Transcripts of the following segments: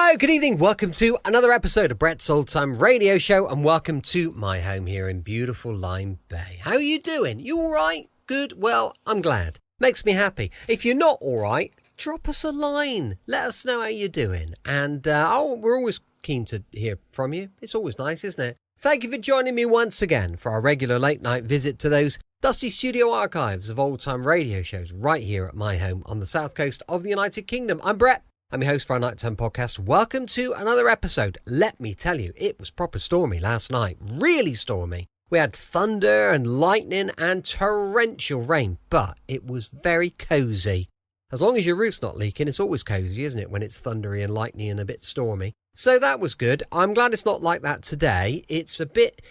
Hello, good evening. Welcome to another episode of Brett's Old Time Radio Show, and welcome to my home here in beautiful Lyme Bay. How are you doing? You all right? Good? Well, I'm glad. Makes me happy. If you're not all right, drop us a line. Let us know how you're doing. And we're always keen to hear from you. It's always nice, isn't it? Thank you for joining me once again for our regular late night visit to those dusty studio archives of old time radio shows right here at my home on the south coast of the United Kingdom. I'm Brett. I'm your host for our Nighttime podcast. Welcome to another episode. Let me tell you, it was proper stormy last night. Really stormy. We had thunder and lightning and torrential rain, but it was very cosy. As long as your roof's not leaking, it's always cosy, isn't it, when it's thundery and lightning and a bit stormy. So that was good. I'm glad it's not like that today. It's a bit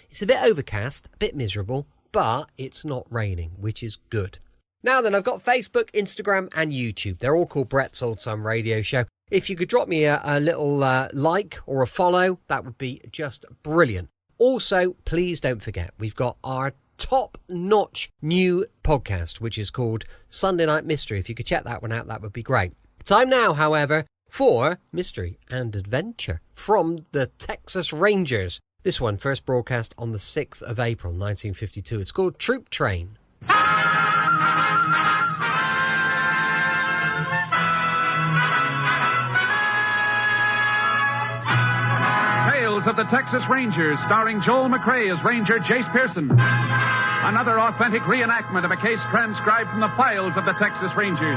overcast, a bit miserable, but it's not raining, which is good. Now then, I've got Facebook, Instagram and YouTube. They're all called Brett's Old Time Radio Show. If you could drop me a little like or a follow, that would be just brilliant. Also, please don't forget, we've got our top-notch new podcast, which is called Sunday Night Mystery. If you could check that one out, that would be great. Time now, however, for Mystery and Adventure from the Texas Rangers. This one first broadcast on the 6th of April, 1952. It's called Troop Train. Of the Texas Rangers, starring Joel McRae as Ranger Jace Pearson. Another authentic reenactment of a case transcribed from the files of the Texas Rangers.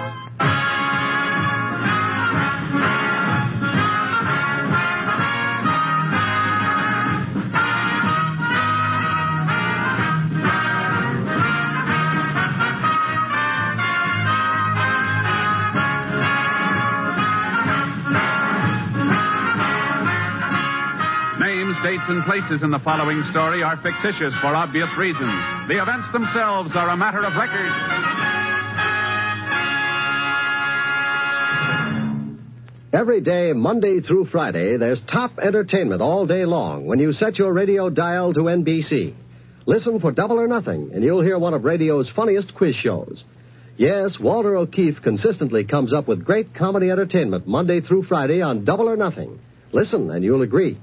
Dates and places in the following story are fictitious for obvious reasons. The events themselves are a matter of record. Every day, Monday through Friday, there's top entertainment all day long when you set your radio dial to NBC. Listen for Double or Nothing, and you'll hear one of radio's funniest quiz shows. Yes, Walter O'Keefe consistently comes up with great comedy entertainment Monday through Friday on Double or Nothing. Listen, and you'll agree.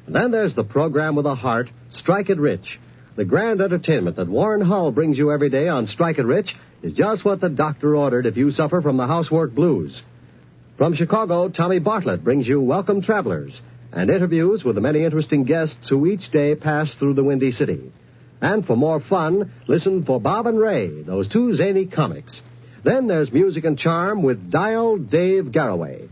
And then there's the program with a heart, Strike It Rich. The grand entertainment that Warren Hull brings you every day on Strike It Rich is just what the doctor ordered if you suffer from the housework blues. From Chicago, Tommy Bartlett brings you Welcome Travelers and interviews with the many interesting guests who each day pass through the Windy City. And for more fun, listen for Bob and Ray, those two zany comics. Then there's Music and Charm with Dial Dave Garraway.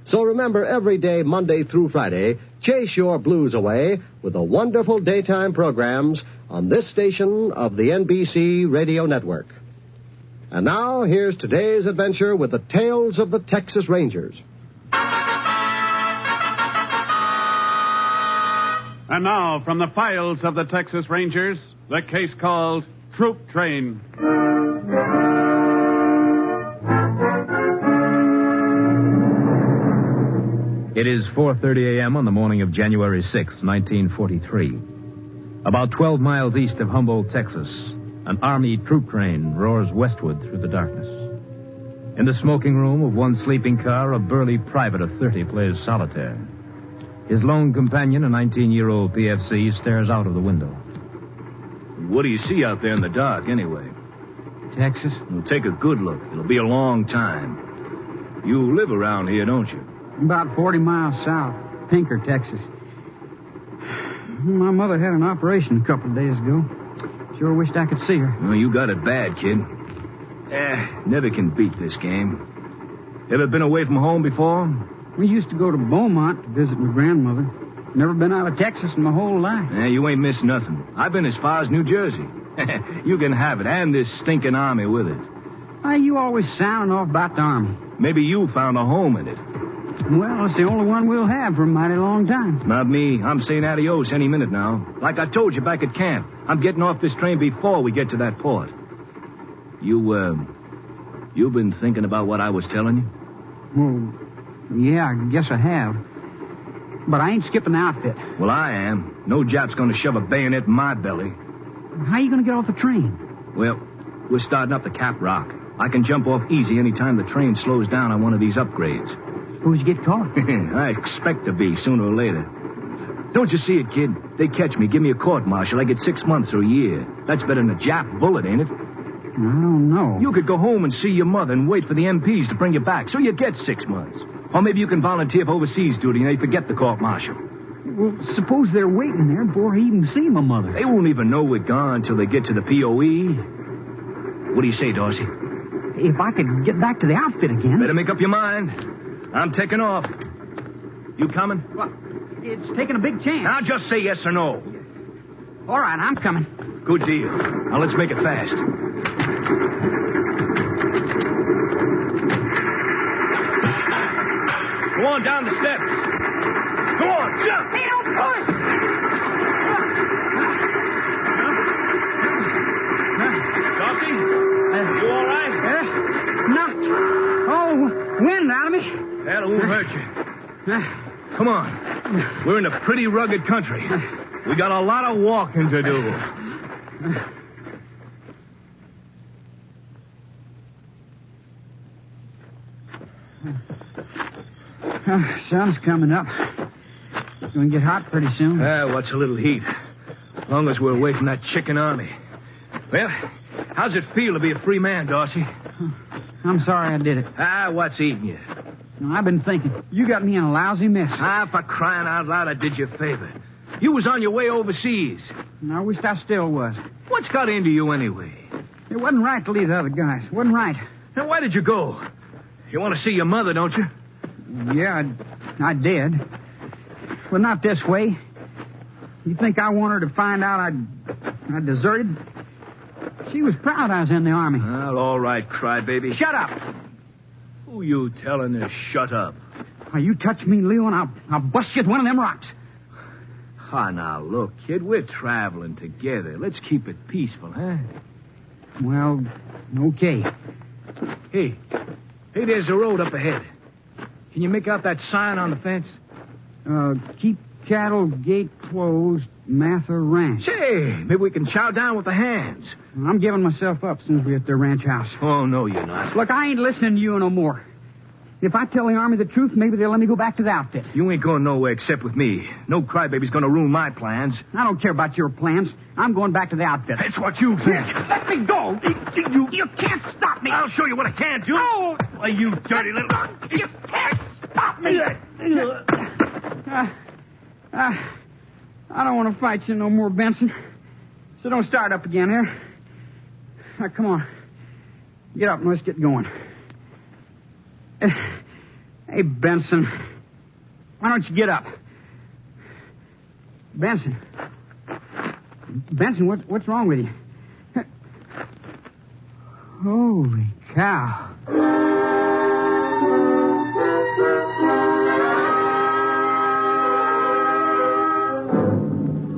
So remember, every day, Monday through Friday, chase your blues away with the wonderful daytime programs on this station of the NBC Radio Network. And now, here's today's adventure with the Tales of the Texas Rangers. And now, from the files of the Texas Rangers, the case called Troop Train. It is 4:30 a.m. on the morning of January 6, 1943. About 12 miles east of Humboldt, Texas, an Army troop train roars westward through the darkness. In the smoking room of one sleeping car, a burly private of 30 plays solitaire. His lone companion, a 19-year-old PFC, stares out of the window. What do you see out there in the dark, anyway? Texas? Well, take a good look. It'll be a long time. You live around here, don't you? About 40 miles south, Pinker, Texas. My mother had an operation a couple of days ago. Sure wished I could see her. Well, you got it bad, kid. Never can beat this game. Ever been away from home before? We used to go to Beaumont to visit my grandmother. Never been out of Texas in my whole life. You ain't missed nothing. I've been as far as New Jersey. You can have it, and this stinking army with it. Why, you always sounding off about the Army. Maybe you found a home in it. Well, it's the only one we'll have for a mighty long time. Not me. I'm saying adios any minute now. Like I told you back at camp, I'm getting off this train before we get to that port. You've been thinking about what I was telling you? Well, yeah, I guess I have. But I ain't skipping the outfit. Well, I am. No Jap's going to shove a bayonet in my belly. How are you going to get off the train? Well, we're starting up the Cap Rock. I can jump off easy any time the train slows down on one of these upgrades. Suppose you get caught. I expect to be sooner or later. Don't you see it, kid? They catch me, give me a court-martial. I get 6 months or a year. That's better than a Jap bullet, ain't it? I don't know. You could go home and see your mother and wait for the MPs to bring you back, so you get 6 months. Or maybe you can volunteer for overseas duty and they forget the court-martial. Well, suppose they're waiting there before I even see my mother. They won't even know we're gone until they get to the POE. What do you say, Dorsey? If I could get back to the outfit again... Better make up your mind. I'm taking off. You coming? Well, it's taking a big chance. Now just say yes or no. All right, I'm coming. Good deal. Now let's make it fast. Go on down the steps. Go on, jump. Hey, don't push! Dorsey, you all right? Knocked all wind out of me. That won't hurt you. Come on. We're in a pretty rugged country. We got a lot of walking to do. Sun's coming up. It's going to get hot pretty soon. What's a little heat? As long as we're away from that chicken army. Well, how's it feel to be a free man, Dorsey? I'm sorry I did it. What's eating you? No, I've been thinking. You got me in a lousy mess. For crying out loud, I did you a favor. You was on your way overseas. I wished I still was. What's got into you anyway? It wasn't right to leave the other guys. It wasn't right. Now, why did you go? You want to see your mother, don't you? Yeah, I did. But not this way. You think I want her to find out I deserted? She was proud I was in the army. Well, all right, crybaby. Shut up. Who you telling to shut up? Now, you touch me, Leo, and I'll bust you with one of them rocks. Now, look, kid, we're traveling together. Let's keep it peaceful, huh? Well, okay. Hey, there's a road up ahead. Can you make out that sign on the fence? Keep cattle gate closed, Mather Ranch. Say, maybe we can chow down with the hands. I'm giving myself up as soon as we get to the ranch house. Oh, no, you're not. Look, I ain't listening to you no more. If I tell the Army the truth, maybe they'll let me go back to the outfit. You ain't going nowhere except with me. No crybaby's going to ruin my plans. I don't care about your plans. I'm going back to the outfit. That's what you think. Let me go. You can't stop me. I'll show you what I can do. No. Why, you dirty little... You can't stop me. I don't want to fight you no more, Benson. So don't start up again here. Now, come on. Get up and let's get going. Hey, Benson. Why don't you get up? Benson. Benson, what's wrong with you? Holy cow.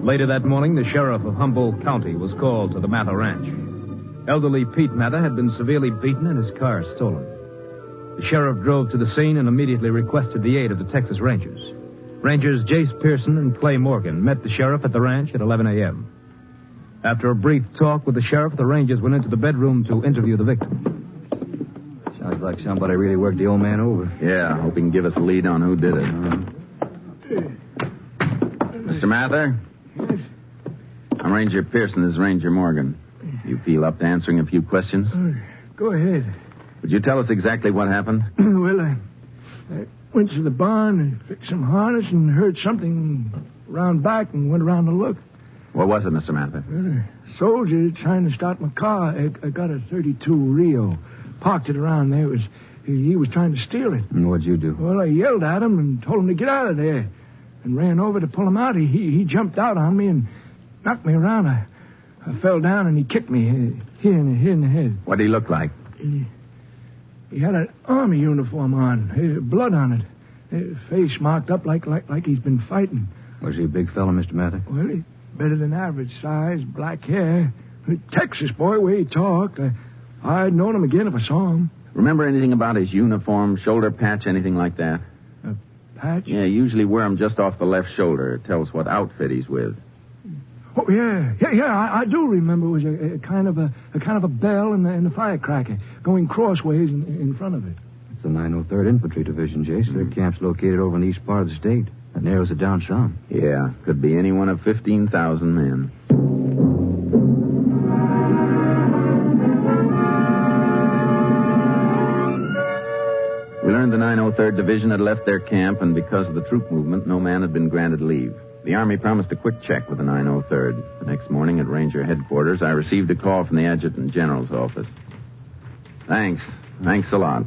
Later that morning, the sheriff of Humboldt County was called to the Mather Ranch. Elderly Pete Mather had been severely beaten and his car stolen. The sheriff drove to the scene and immediately requested the aid of the Texas Rangers. Rangers Jace Pearson and Clay Morgan met the sheriff at the ranch at 11 a.m. After a brief talk with the sheriff, the Rangers went into the bedroom to interview the victim. Sounds like somebody really worked the old man over. Yeah, hope he can give us a lead on who did it. Mr. Mather? Yes? I'm Ranger Pearson. This is Ranger Morgan. You feel up to answering a few questions? Go ahead. Would you tell us exactly what happened? Well, I went to the barn and fixed some harness and heard something around back and went around to look. What was it, Mr. Mather? Well, a soldier trying to start my car. I got a 32 Rio. Parked it around there. He was trying to steal it. And what'd you do? Well, I yelled at him and told him to get out of there and ran over to pull him out. He jumped out on me and knocked me around. I fell down and he kicked me here in the head. What did he look like? He had an army uniform on, blood on it. Face marked up like he's been fighting. Was he a big fella, Mr. Mather? Well, he's better than average size, black hair. Texas boy, way he talked. I'd known him again if I saw him. Remember anything about his uniform, shoulder patch, anything like that? A patch? Yeah, usually wear him just off the left shoulder. It tells what outfit he's with. Oh, yeah. I do remember it was a kind of a bell and the firecracker going crossways in front of it. It's the 903rd Infantry Division, Jace. Their camp's located over in the east part of the state. That narrows it down some. Yeah, could be any one of 15,000 men. We learned the 903rd Division had left their camp, and because of the troop movement, no man had been granted leave. The Army promised a quick check with the 903rd. The next morning at Ranger headquarters, I received a call from the Adjutant General's office. Thanks a lot.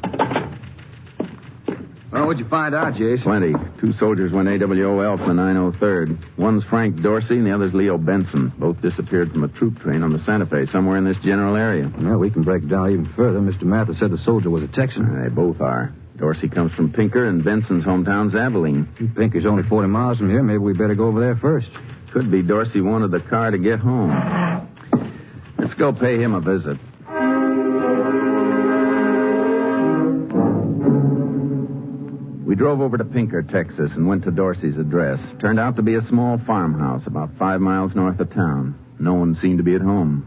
Well, what'd you find out, Jace? Plenty. 2 soldiers went AWOL from the 903rd. One's Frank Dorsey and the other's Leo Benson. Both disappeared from a troop train on the Santa Fe, somewhere in this general area. Well, we can break it down even further. Mr. Mathis said the soldier was a Texan. They both are. Dorsey comes from Pinker, and Benson's hometown's Abilene. Pinker's only 40 miles from here. Maybe we better go over there first. Could be Dorsey wanted the car to get home. Let's go pay him a visit. We drove over to Pinker, Texas, and went to Dorsey's address. Turned out to be a small farmhouse about 5 miles north of town. No one seemed to be at home.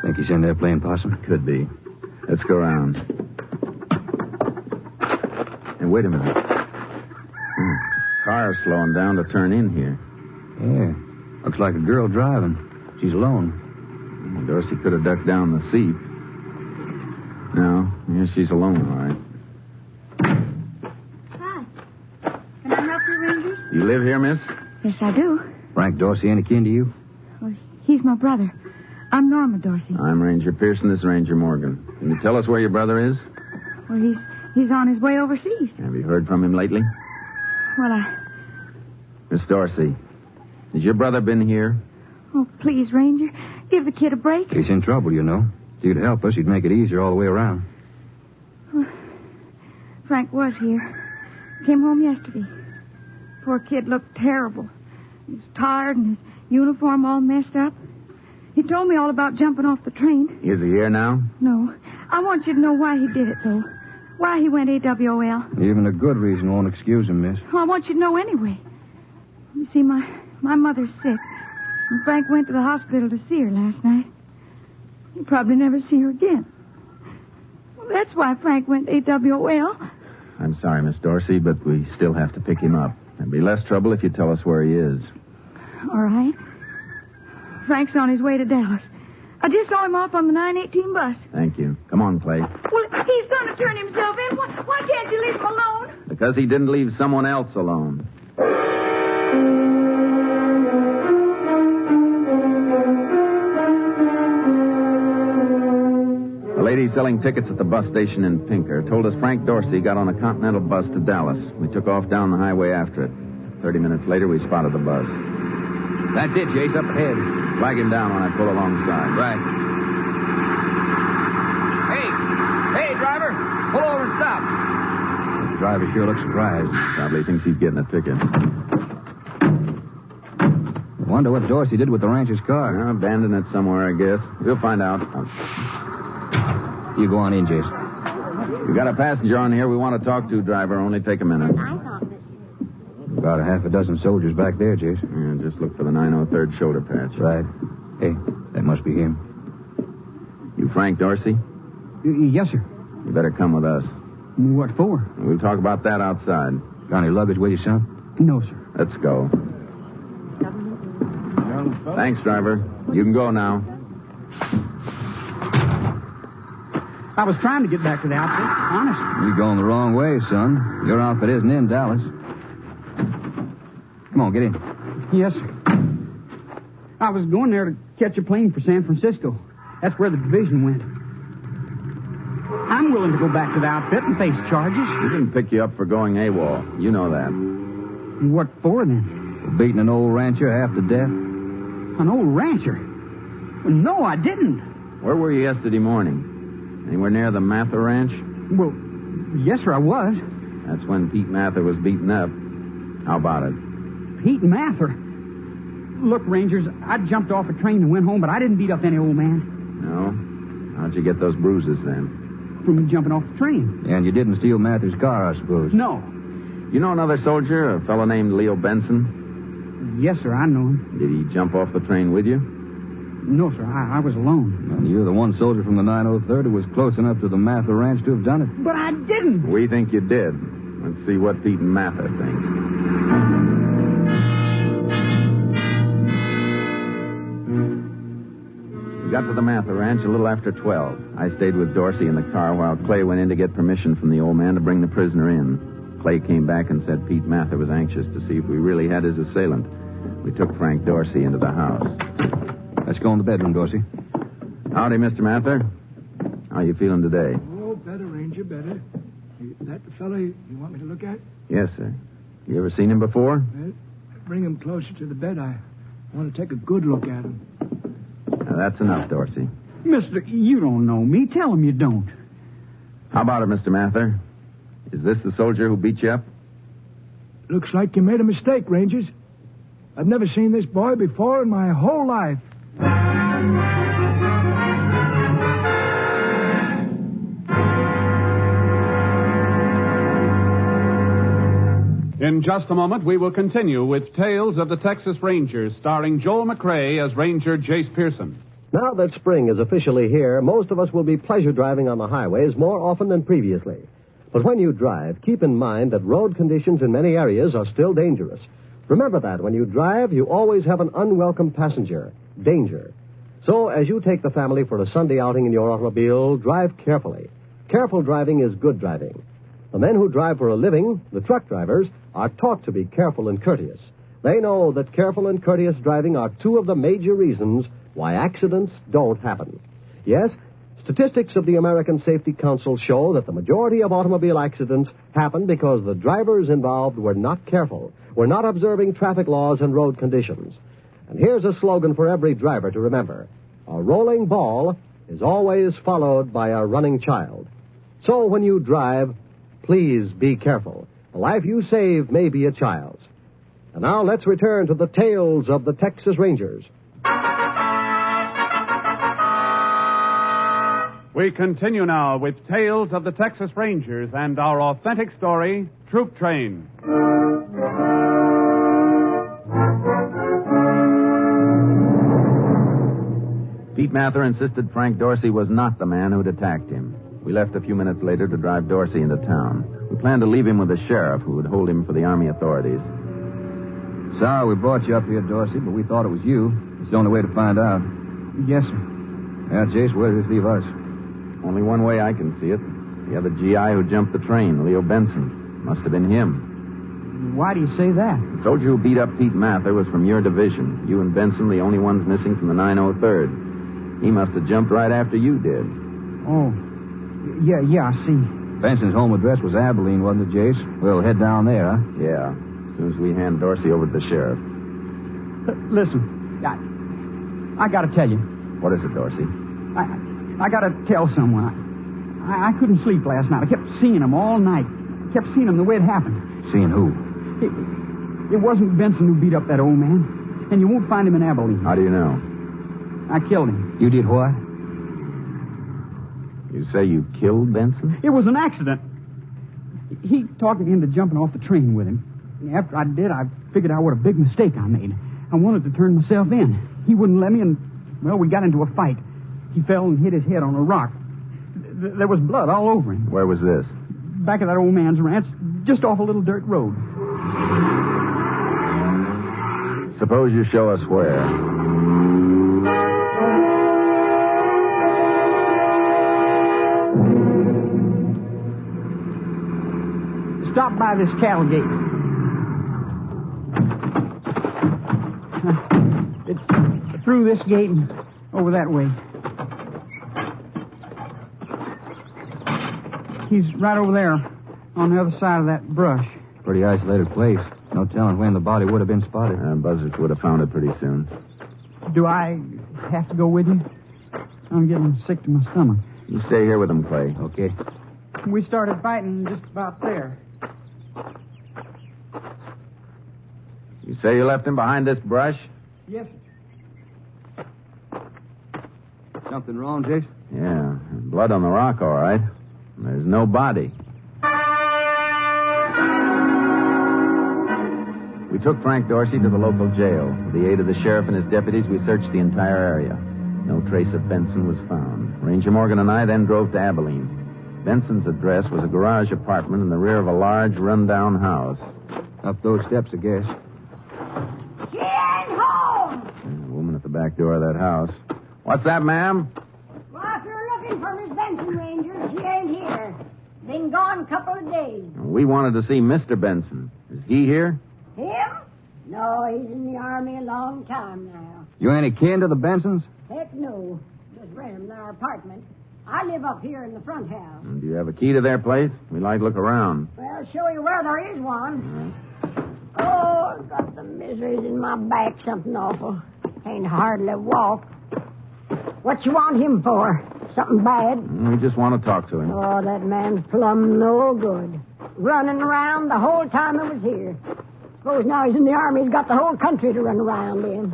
Think he's in there playing possum? Could be. Let's go around. Hey, wait a minute. Car's slowing down to turn in here. Yeah. Looks like a girl driving. She's alone. Dorsey could have ducked down the seat. No, yeah, she's alone, all right. Hi. Can I help you, Rangers? You live here, miss? Yes, I do. Frank Dorsey any kin to you? Well, he's my brother. I'm Norma Dorsey. I'm Ranger Pearson. This is Ranger Morgan. Can you tell us where your brother is? Well, he's on his way overseas. Have you heard from him lately? Well, Miss Dorsey, has your brother been here? Oh, please, Ranger, give the kid a break. He's in trouble, you know. If you'd help us, you'd make it easier all the way around. Well, Frank was here. Came home yesterday. Poor kid looked terrible. He was tired and his uniform all messed up. He told me all about jumping off the train. Is he here now? No. I want you to know why he did it, though. Why he went AWOL. Even a good reason won't excuse him, miss. Well, I want you to know anyway. You see, my mother's sick. And Frank went to the hospital to see her last night. He'll probably never see her again. Well, that's why Frank went AWOL. I'm sorry, Miss Dorsey, but we still have to pick him up. There'd be less trouble if you tell us where he is. All right. Frank's on his way to Dallas. I just saw him off on the 918 bus. Thank you. Come on, Clay. Well, he's going to turn himself in. Why can't you leave him alone? Because he didn't leave someone else alone. A lady selling tickets at the bus station in Pinker told us Frank Dorsey got on a Continental bus to Dallas. We took off down the highway after it. 30 minutes later, we spotted the bus. That's it, Jace, up ahead. Flag him down when I pull alongside. Right. Hey, driver. Pull over and stop. The driver sure looks surprised. Probably thinks he's getting a ticket. I wonder what Dorsey did with the rancher's car. Abandoned it somewhere, I guess. We'll find out. You go on in, Jace. You got a passenger on here we want to talk to, driver. Only take a minute. About a half a dozen soldiers back there, Jace. Yeah, just look for the 903rd shoulder patch. Right. Hey, that must be him. You Frank Dorsey? Yes, sir. You better come with us. What for? We'll talk about that outside. Got any luggage with you, son? No, sir. Let's go. Thanks, driver. You can go now. I was trying to get back to the outfit, honest. You're going the wrong way, son. Your outfit isn't in Dallas. Come on, get in. Yes, sir. I was going there to catch a plane for San Francisco. That's where the division went. I'm willing to go back to the outfit and face charges. We didn't pick you up for going AWOL. You know that. What for, then? For beating an old rancher half to death. An old rancher? Well, no, I didn't. Where were you yesterday morning? Anywhere near the Mather Ranch? Well, yes, sir, I was. That's when Pete Mather was beaten up. How about it? Pete Mather? Look, Rangers, I jumped off a train and went home, but I didn't beat up any old man. No? How'd you get those bruises then? From me jumping off the train. And you didn't steal Mather's car, I suppose? No. You know another soldier, a fellow named Leo Benson? Yes, sir, I know him. Did he jump off the train with you? No, sir. I was alone. Well, you're the one soldier from the 903rd who was close enough to the Mather Ranch to have done it. But I didn't. We think you did. Let's see what Pete and Mather thinks. We got to the Mather Ranch a little after 12. I stayed with Dorsey in the car while Clay went in to get permission from the old man to bring the prisoner in. Clay came back and said Pete Mather was anxious to see if we really had his assailant. We took Frank Dorsey into the house. Let's go in the bedroom, Dorsey. Howdy, Mr. Mather. How you feeling today? Oh, better, Ranger, better. That the fellow you want me to look at? Yes, sir. You ever seen him before? Well, bring him closer to the bed. I want to take a good look at him. Now, that's enough, Dorsey. Mister, you don't know me. Tell him you don't. How about it, Mr. Mather? Is this the soldier who beat you up? Looks like you made a mistake, Rangers. I've never seen this boy before in my whole life. In just a moment, we will continue with Tales of the Texas Rangers, starring Joel McCrea as Ranger Jace Pearson. Now that spring is officially here, most of us will be pleasure driving on the highways more often than previously. But when you drive, keep in mind that road conditions in many areas are still dangerous. Remember that when you drive, you always have an unwelcome passenger, danger. So as you take the family for a Sunday outing in your automobile, drive carefully. Careful driving is good driving. The men who drive for a living, the truck drivers, are taught to be careful and courteous. They know that careful and courteous driving are two of the major reasons why accidents don't happen. Yes, statistics of the American Safety Council show that the majority of automobile accidents happen because the drivers involved were not careful, were not observing traffic laws and road conditions. And here's a slogan for every driver to remember. A rolling ball is always followed by a running child. So when you drive, please be careful. The life you save may be a child's. And now let's return to the Tales of the Texas Rangers. We continue now with Tales of the Texas Rangers and our authentic story, Troop Train. Pete Mather insisted Frank Dorsey was not the man who'd attacked him. We left a few minutes later to drive Dorsey into town. We planned to leave him with the sheriff who would hold him for the Army authorities. Sorry we brought you up here, Dorsey, but we thought it was you. It's the only way to find out. Yes, sir. Yeah, Jace, where does this leave us? Only one way I can see it. The other GI who jumped the train, Leo Benson. Must have been him. Why do you say that? The soldier who beat up Pete Mather was from your division. You and Benson, the only ones missing from the 903rd. He must have jumped right after you did. Oh, yeah, I see. Benson's home address was Abilene, wasn't it, Jace? We'll head down there, huh? Yeah, as soon as we hand Dorsey over to the sheriff. Listen, I got to tell you. What is it, Dorsey? I got to tell someone. I couldn't sleep last night. I kept seeing him all night. I kept seeing him the way it happened. Seeing who? It wasn't Benson who beat up that old man. And you won't find him in Abilene. How do you know? I killed him. You did what? You say you killed Benson? It was an accident. He talked me into jumping off the train with him. And after I did, I figured out what a big mistake I made. I wanted to turn myself in. He wouldn't let me, and, well, we got into a fight. He fell and hit his head on a rock. There was blood all over him. Where was this? Back of that old man's ranch, just off a little dirt road. Suppose you show us where. Stop by this cattle gate. It's through this gate and over that way. He's right over there on the other side of that brush. Pretty isolated place. No telling when the body would have been spotted. Buzzards would have found it pretty soon. Do I have to go with you? I'm getting sick to my stomach. You stay here with him, Clay. Okay. We started fighting just about there. You say you left him behind this brush? Yes, sir. Something wrong, Jace? Yeah. Blood on the rock, all right. There's no body. We took Frank Dorsey to the local jail. With the aid of the sheriff and his deputies, we searched the entire area. No trace of Benson was found. Ranger Morgan and I then drove to Abilene. Benson's address was a garage apartment in the rear of a large, run-down house. Up those steps, I guess. She ain't home! A woman at the back door of that house. What's that, ma'am? Well, if you're looking for Miss Benson, Ranger, she ain't here. Been gone a couple of days. We wanted to see Mr. Benson. Is he here? Him? No, he's in the Army a long time now. You any kin to the Bensons? Heck no. Just rent 'em their apartment. I live up here in the front house. Do you have a key to their place? We'd like to look around. Well, I'll show you where there is one. Oh, I've got the miseries in my back, something awful. Can't hardly walk. What you want him for? Something bad? We just want to talk to him. Oh, that man's plumb no good. Running around the whole time I was here. Suppose now he's in the Army, he's got the whole country to run around in.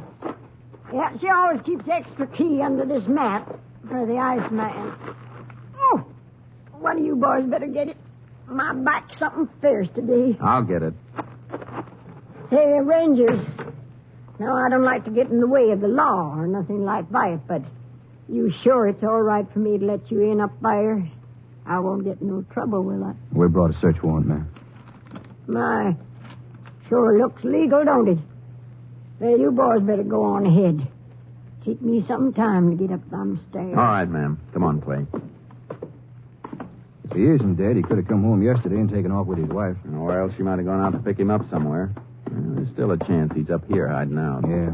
Yeah, she always keeps the extra key under this mat for the Iceman. Oh, one of you boys better get it. My back's something fierce today. I'll get it. Say, Rangers, now I don't like to get in the way of the law or nothing like that, but you sure it's all right for me to let you in up there? I won't get in no trouble, will I? We brought a search warrant, ma'am. My, sure looks legal, don't it? Well, you boys better go on ahead. Take me some time to get up them stairs. All right, ma'am. Come on, Clay. If he isn't dead, he could have come home yesterday and taken off with his wife. Or else she might have gone out to pick him up somewhere. There's still a chance he's up here hiding out. Yeah.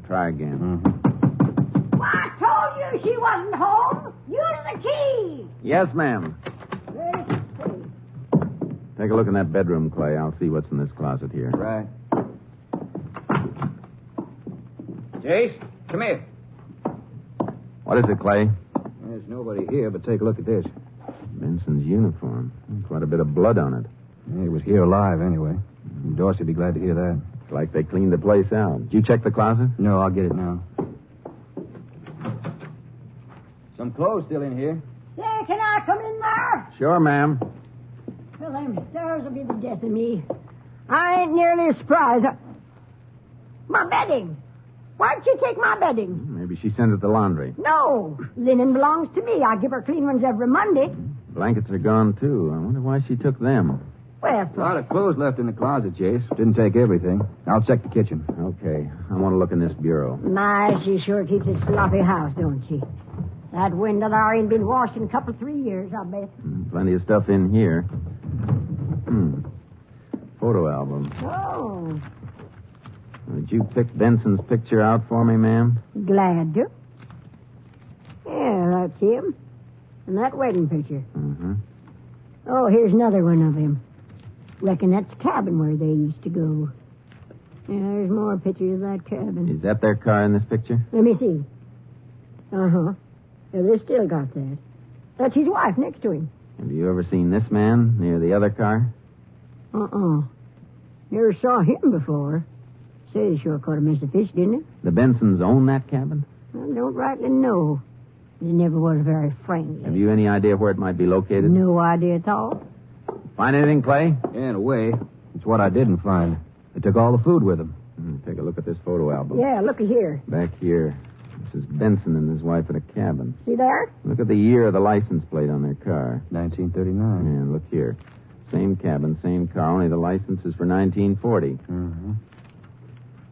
Try again. Mm-hmm. Well, I told you she wasn't home. Use the key. Yes, ma'am. Let's see. Take a look in that bedroom, Clay. I'll see what's in this closet here. Right. Jace, come here. What is it, Clay? There's nobody here, but take a look at this. Benson's uniform. Quite a bit of blood on it. Yeah, he was here alive, anyway. Dorsey would be glad to hear that. It's like they cleaned the place out. Did you check the closet? No, I'll get it now. Some clothes still in here. Say, can I come in there? Sure, ma'am. Well, them stairs will be the death of me. I ain't nearly as surprised. My bedding. Why'd she take my bedding? Maybe she sent it to the laundry. No. Linen belongs to me. I give her clean ones every Monday. Blankets are gone, too. I wonder why she took them. Well, A lot of clothes left in the closet, Jace. Didn't take everything. I'll check the kitchen. Okay. I want to look in this bureau. my, she sure keeps a sloppy house, don't she? That window there ain't been washed in a couple, 3 years, I bet. Plenty of stuff in here. Photo album. Oh, Did you pick Benson's picture out for me, ma'am? glad to. Yeah, that's him. And that wedding picture. Mm-hmm. Oh, here's another one of him. Reckon that's the cabin where they used to go. Yeah, there's more pictures of that cabin. Is that their car in this picture? Let me see. Uh-huh. Yeah, they still got that. That's his wife next to him. Have you ever seen this man near the other car? Uh-uh. Never saw him before. Say, he sure caught a mess of fish, didn't he? The Bensons own that cabin? I don't rightly know. He never was very friendly. Have you any idea where it might be located? No idea at all. Find anything, Clay? Yeah, in a way. It's what I didn't find. They took all the food with them. Take a look at this photo album. Yeah, looky here. Back here. This is Benson and his wife in a cabin. See there? Look at the year of the license plate on their car. 1939. And look here. Same cabin, same car, only the license is for 1940. Mm-hmm.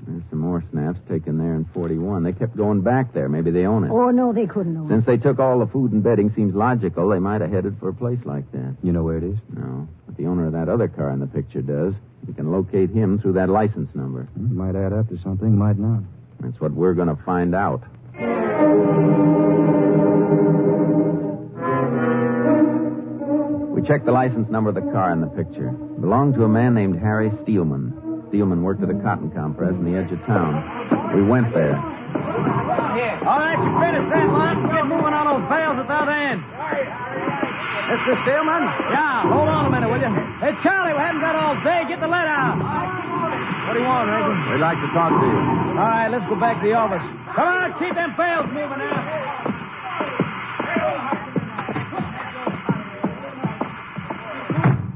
There's some more snaps taken there in 41. They kept going back there. Maybe they own it. Oh, no, they couldn't own it. Since they took all the food and bedding, seems logical they might have headed for a place like that. You know where it is? No, but the owner of that other car in the picture does. You can locate him through that license number. It might add up to something, might not. That's what we're going to find out. We checked the license number of the car in the picture. It belonged to a man named Harry Steelman. Steelman worked at a cotton compress in the edge of town. We went there. All right, you finished that line. Get moving on those bales at that end. Mr. Steelman? Yeah, hold on a minute, will you? Hey, Charlie, we haven't got all day. Get the lead out. What do you want, Regis? We'd like to talk to you. All right, let's go back to the office. Come on, keep them bales moving now.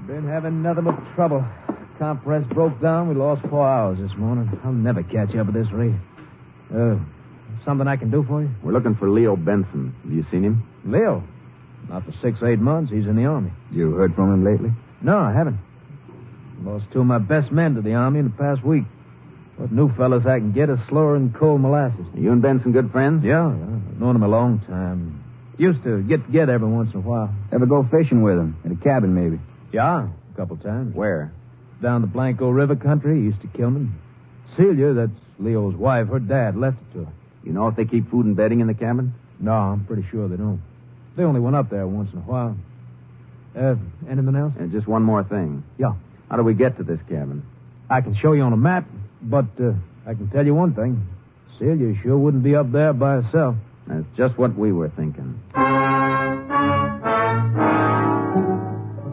Been having nothing but trouble. Compress broke down. We lost 4 hours this morning. I'll never catch up at this rate. something I can do for you? We're looking for Leo Benson. Have you seen him? Leo? Not for 6-8 months. He's in the Army. You heard from him lately? No, I haven't. Lost 2 of my best men to the Army in the past week. What new fellas I can get is slower than cold molasses. Are you and Benson good friends? Yeah, I've known him a long time. Used to get together every once in a while. Ever go fishing with him? At a cabin, maybe? Yeah, a couple times. Where? Down the Blanco River country, east of Kilman. Celia, that's Leo's wife, her dad left it to her. You know if they keep food and bedding in the cabin? No, I'm pretty sure they don't. They only went up there once in a while. Anything else? And just one more thing. Yeah. How do we get to this cabin? I can show you on a map, but I can tell you one thing. Celia sure wouldn't be up there by herself. That's just what we were thinking.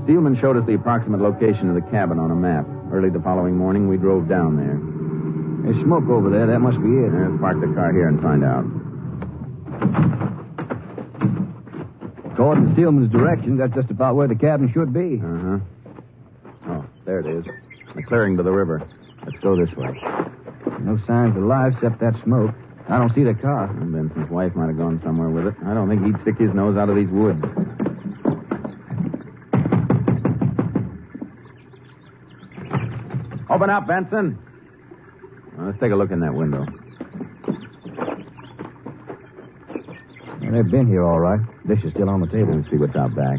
Steelman showed us the approximate location of the cabin on a map. Early the following morning, we drove down there. There's smoke over there. That must be it. Let's park the car here and find out. According to Steelman's directions, that's just about where the cabin should be. Uh-huh. Oh, there it is. The clearing to the river. Let's go this way. No signs of life except that smoke. I don't see the car. Benson's wife might have gone somewhere with it. I don't think he'd stick his nose out of these woods. Open up, Benson. Well, let's take a look in that window. Well, they've been here all right. Dish is still on the table. Let's see what's out back.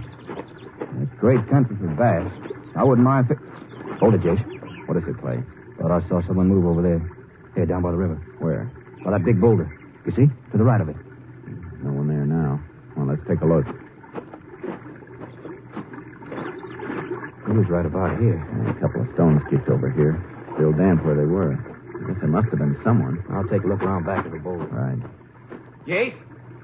It's great country for bass. I wouldn't mind if it... Hold it, Jace. What does it play? Thought I saw someone move over there. Here, down by the river. Where? By that big boulder. You see? To the right of it. No one there now. Well, let's take a look. He was right about here. A couple of stones kicked over here. Still damp where they were. I guess there must have been someone. I'll take a look around back of the boulder. Right. Jace,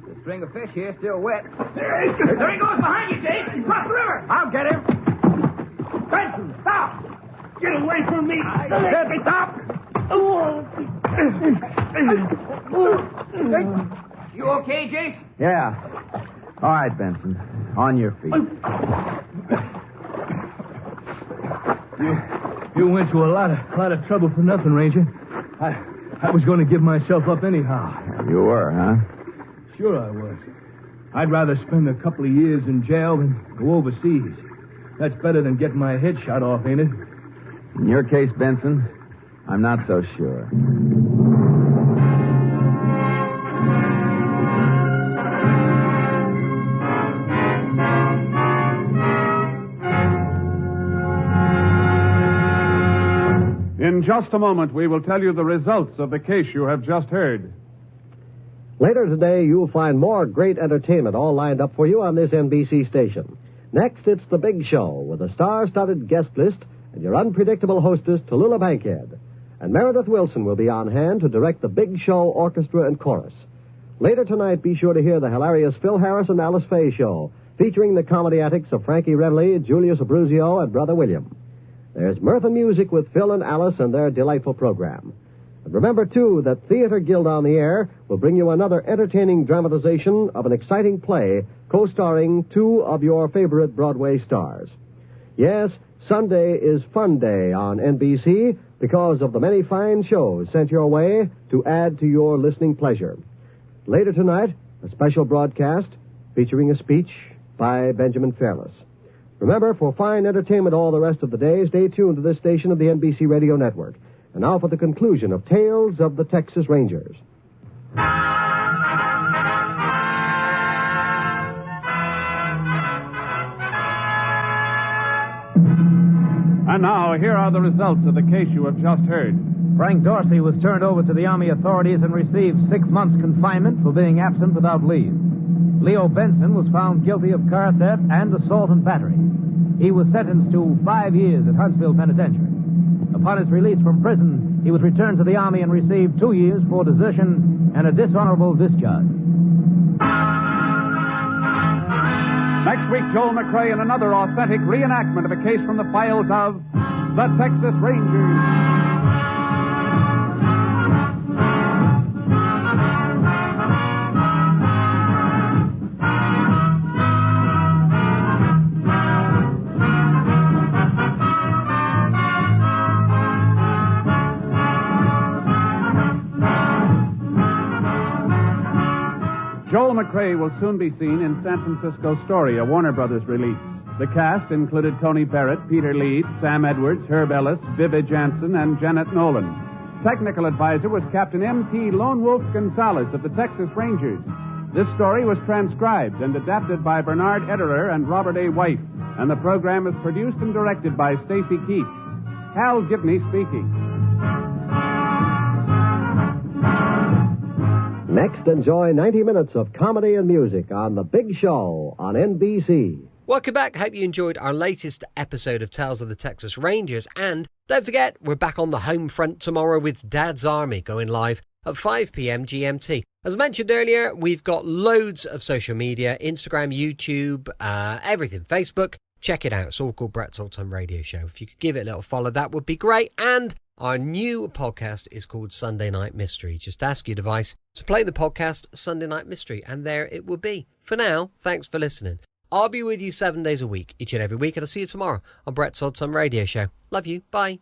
the string of fish here is still wet. There he goes behind you, Jace. He's crossed the river. I'll get him. Benson, stop. Get away from me. Stop. You okay, Jace? Yeah. All right, Benson. On your feet. You went to a lot of trouble for nothing, Ranger. I was going to give myself up anyhow. You were, huh? Sure I was. I'd rather spend a couple of years in jail than go overseas. That's better than getting my head shot off, ain't it? In your case, Benson, I'm not so sure. In just a moment, we will tell you the results of the case you have just heard. Later today, you'll find more great entertainment all lined up for you on this NBC station. Next, it's The Big Show with a star-studded guest list and your unpredictable hostess, Tallulah Bankhead. And Meredith Wilson will be on hand to direct the Big Show orchestra and chorus. Later tonight, be sure to hear the hilarious Phil Harris and Alice Faye show, featuring the comedy antics of Frankie Redley, Julius Abruzio, and Brother William. There's mirth and music with Phil and Alice and their delightful program. And remember, too, that Theater Guild on the Air will bring you another entertaining dramatization of an exciting play co-starring 2 of your favorite Broadway stars. Yes, Sunday is Fun Day on NBC because of the many fine shows sent your way to add to your listening pleasure. Later tonight, a special broadcast featuring a speech by Benjamin Fairless. Remember, for fine entertainment all the rest of the day, stay tuned to this station of the NBC Radio Network. And now for the conclusion of Tales of the Texas Rangers. And now, here are the results of the case you have just heard. Frank Dorsey was turned over to the Army authorities and received 6 months confinement for being absent without leave. Leo Benson was found guilty of car theft and assault and battery. He was sentenced to 5 years at Huntsville Penitentiary. Upon his release from prison, he was returned to the Army and received 2 years for desertion and a dishonorable discharge. Next week, Joel McCrea in another authentic reenactment of a case from the files of the Texas Rangers. Joel McRae will soon be seen in San Francisco Story, a Warner Brothers release. The cast included Tony Barrett, Peter Leeds, Sam Edwards, Herb Ellis, Vivi Jansen, and Janet Nolan. Technical advisor was Captain M.T. Lone Wolf Gonzalez of the Texas Rangers. This story was transcribed and adapted by Bernard Ederer and Robert A. White, and the program is produced and directed by Stacy Keach. Hal Gibney speaking. Next, enjoy 90 minutes of comedy and music on The Big Show on NBC. Welcome back. Hope you enjoyed our latest episode of Tales of the Texas Rangers. And don't forget, we're back on the home front tomorrow with Dad's Army going live at 5 p.m. GMT. As mentioned earlier, we've got loads of social media, Instagram, YouTube, everything, Facebook. Check it out. It's all called Brett's Old-Time Radio Show. If you could give it a little follow, that would be great. And our new podcast is called Sunday Night Mystery. Just ask your device to play the podcast Sunday Night Mystery, and there it will be. For now, thanks for listening. I'll be with you 7 days a week, each and every week, and I'll see you tomorrow on Brett's Old-Time Radio Show. Love you. Bye.